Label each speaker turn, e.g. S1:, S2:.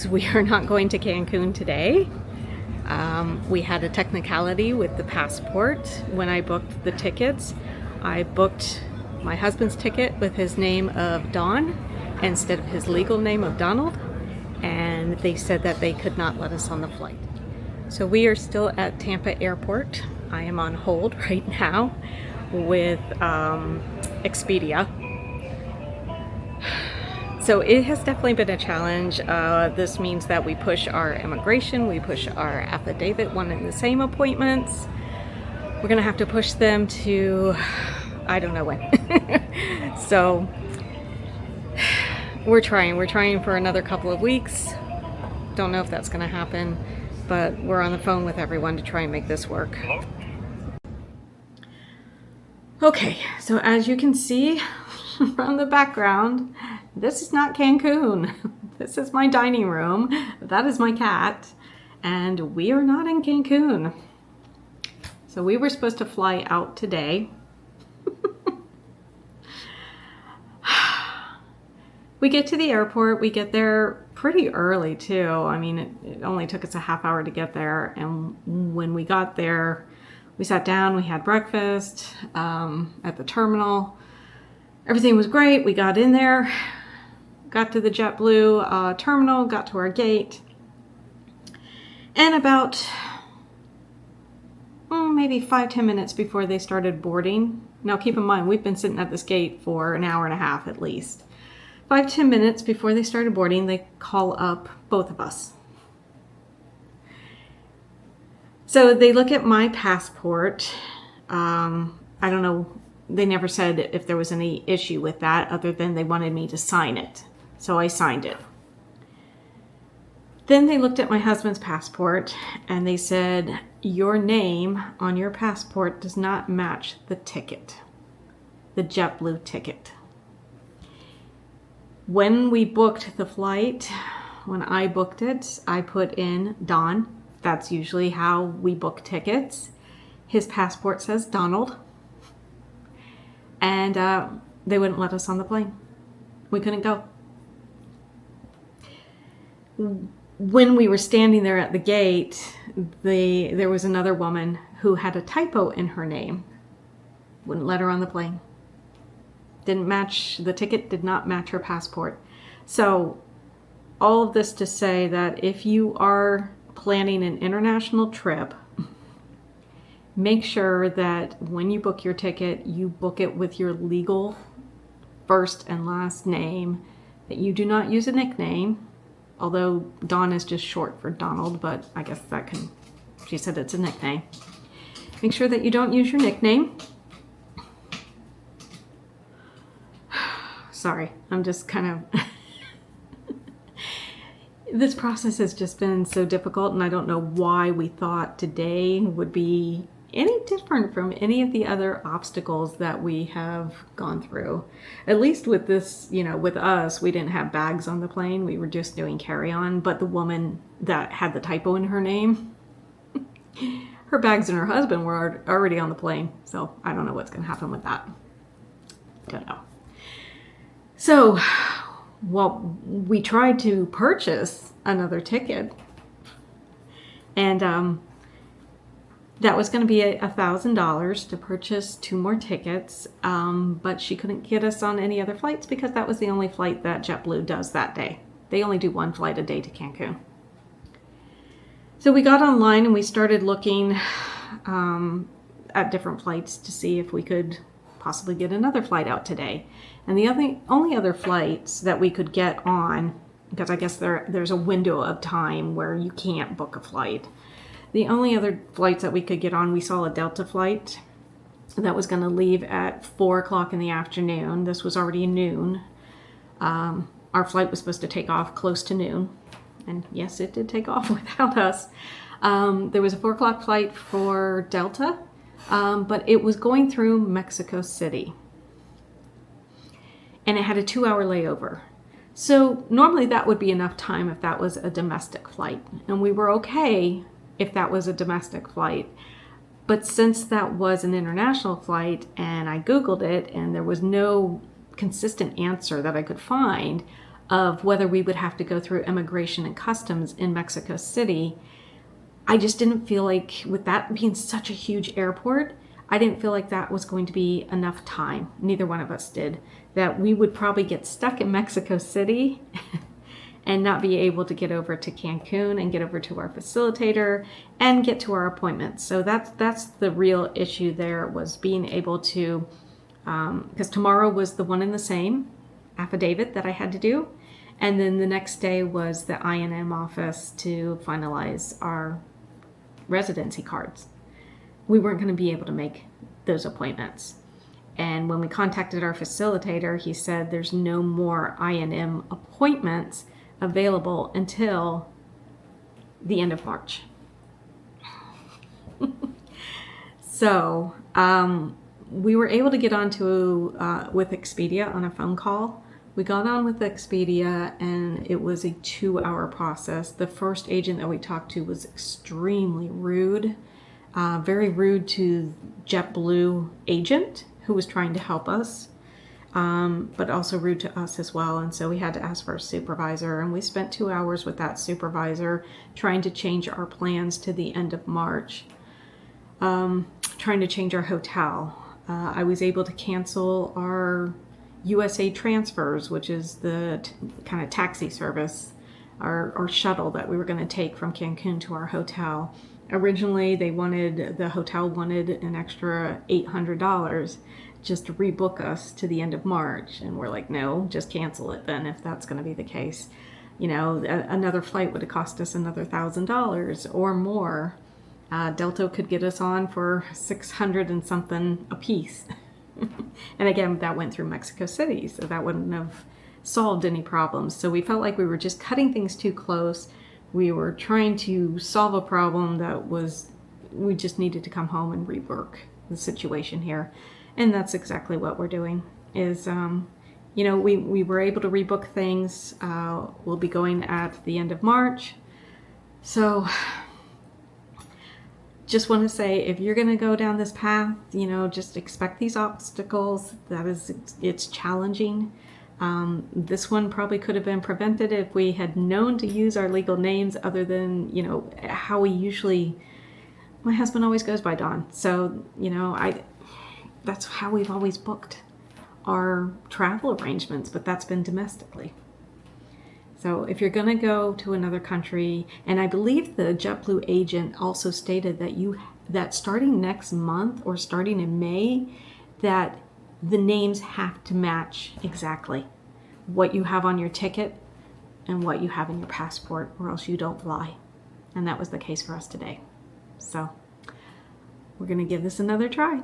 S1: news. We are not going to Cancun today. We had a technicality with the passport when I booked the tickets. I booked my husband's ticket with his name of Don instead of his legal name of Donald, and they said that they could not let us on the flight. So we are still at Tampa Airport. I am on hold right now with Expedia. So it has definitely been a challenge. This means that we push our immigration, we push our affidavit, one and the same appointments. We're gonna have to push them to, I don't know when. So we're trying for another couple of weeks. Don't know if that's gonna happen, but we're on the phone with everyone to try and make this work. Okay, so as you can see from the background, this is not Cancun. This is my dining room. That is my cat. And we are not in Cancun. So we were supposed to fly out today. We get to the airport. We get there pretty early too. I mean, it only took us a half hour to get there. And when we got there, we sat down, we had breakfast at the terminal. Everything was great. We got in there. Got to the JetBlue terminal, got to our gate, and about maybe 5-10 minutes before they started boarding. Now keep in mind, we've been sitting at this gate for an hour and a half at least. 5-10 minutes before they started boarding, they call up both of us. So they look at my passport. I don't know, they never said if there was any issue with that other than they wanted me to sign it. So I signed it. Then they looked at my husband's passport and they said, your name on your passport does not match the ticket, the JetBlue ticket. When we booked the flight, when I booked it, I put in Don. That's usually how we book tickets. His passport says Donald. And they wouldn't let us on the plane. We couldn't go. When we were standing there at the gate, there was another woman who had a typo in her name. Wouldn't let her on the plane. Didn't match, the ticket did not match her passport. So all of this to say that if you are planning an international trip, make sure that when you book your ticket, you book it with your legal first and last name, that you do not use a nickname. Although Don is just short for Donald, but I guess that can, she said it's a nickname. Make sure that you don't use your nickname. Sorry, I'm just kind of, this process has just been so difficult, and I don't know why we thought today would be any different from any of the other obstacles that we have gone through. At least with this, with us, we didn't have bags on the plane. We were just doing carry-on, but the woman that had the typo in her name, her bags and her husband were already on the plane. So I don't know what's going to happen with that. Don't know. So, well, we tried to purchase another ticket, and that was going to be $1,000 to purchase 2 more tickets, but she couldn't get us on any other flights because that was the only flight that JetBlue does that day. They only do 1 flight a day to Cancun. So we got online and we started looking at different flights to see if we could possibly get another flight out today. And the only other flights that we could get on, because I guess there's a window of time where you can't book a flight. The only other flights that we could get on, we saw a Delta flight that was going to leave at 4 o'clock in the afternoon. This was already noon. Our flight was supposed to take off close to noon. And yes, it did take off without us. There was a 4 o'clock flight for Delta, but it was going through Mexico City. And it had a 2-hour layover. So normally that would be enough time if that was a domestic flight. And we were okay if that was a domestic flight. But since that was an international flight and I Googled it and there was no consistent answer that I could find, of whether we would have to go through immigration and customs in Mexico City, I just didn't feel like, with that being such a huge airport, I didn't feel like that was going to be enough time. Neither one of us did. That we would probably get stuck in Mexico City and not be able to get over to Cancun and get over to our facilitator and get to our appointments. So that's the real issue there, was being able to, because tomorrow was the one and the same affidavit that I had to do. And then the next day was the I&M office to finalize our residency cards. We weren't going to be able to make those appointments. And when we contacted our facilitator, he said there's no more I&M appointments available until the end of March. So we were able to get onto with Expedia on a phone call. We got on with Expedia, and it was a 2-hour process. The first agent that we talked to was extremely rude, very rude to JetBlue agent who was trying to help us, but also rude to us as well. And so we had to ask for a supervisor, and we spent 2 hours with that supervisor trying to change our plans to the end of March, trying to change our hotel. I was able to cancel our USA Transfers, which is the kind of taxi service, our shuttle that we were going to take from Cancun to our hotel. Originally, the hotel wanted an extra $800 just to rebook us to the end of March. And we're like, no, just cancel it then if that's going to be the case. You know, another flight would have cost us another $1,000 or more. Delta could get us on for $600 and something a piece. And again, that went through Mexico City, so that wouldn't have solved any problems. So we felt like we were just cutting things too close. We were trying to solve a problem that we just needed to come home and rework the situation here. And that's exactly what we're doing is, we were able to rebook things. We'll be going at the end of March. So just want to say, if you're going to go down this path, just expect these obstacles. It's challenging. This one probably could have been prevented if we had known to use our legal names other than, how we usually, my husband always goes by Don. So, that's how we've always booked our travel arrangements, but that's been domestically. So if you're going to go to another country, and I believe the JetBlue agent also stated that starting next month or starting in May, that the names have to match exactly what you have on your ticket and what you have in your passport, or else you don't fly. And that was the case for us today. So we're going to give this another try.